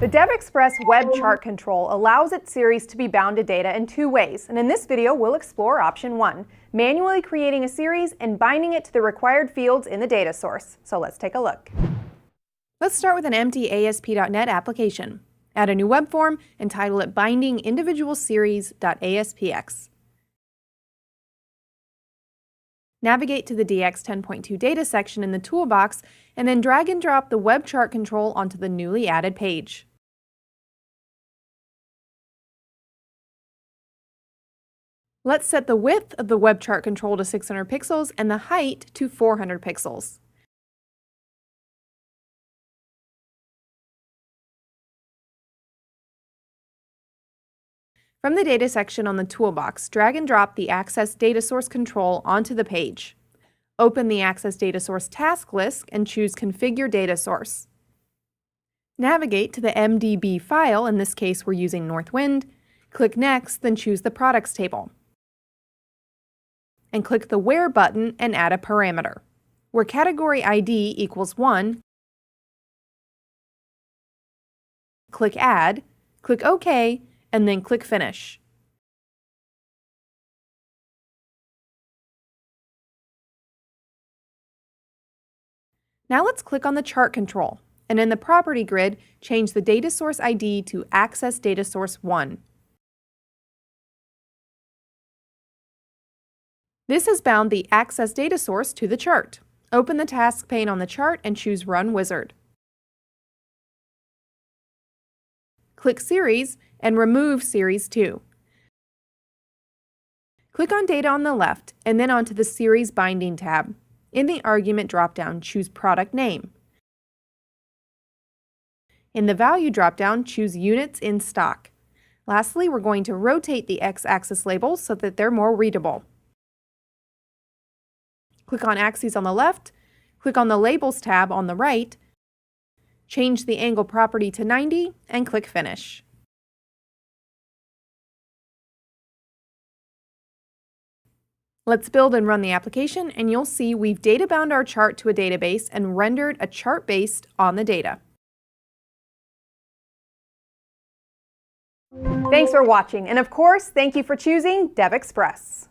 The DevExpress web chart control allows its series to be bound to data in two ways, and in this video we'll explore option 1, manually creating a series and binding it to the required fields in the data source. So let's take a look. Let's start with an empty ASP.NET application. Add a new web form and title it Binding Individual Series.aspx. Navigate to the DX 10.2 data section in the toolbox and then drag and drop the web chart control onto the newly added page. Let's set the width of the web chart control to 600 pixels and the height to 400 pixels. From the Data section on the toolbox, drag and drop the Access Data Source control onto the page. Open the Access Data Source task list and choose Configure Data Source. Navigate to the MDB file, in this case we're using Northwind. Click Next, then choose the Products table. And click the Where button and add a parameter. Where category ID equals 1, click Add, click OK, and then click Finish. Now let's click on the chart control, and in the property grid, change the data source ID to Access Data Source 1. This has bound the Access Data Source to the chart. Open the task pane on the chart and choose Run Wizard. Click Series and remove Series 2. Click on Data on the left and then onto the Series Binding tab. In the Argument dropdown, choose Product Name. In the Value dropdown, choose Units in Stock. Lastly, we're going to rotate the X-axis labels so that they're more readable. Click on Axes on the left, click on the Labels tab on the right, change the angle property to 90, and click Finish. Let's build and run the application, and you'll see we've data bound our chart to a database and rendered a chart based on the data. Thanks for watching, and of course, thank you for choosing DevExpress.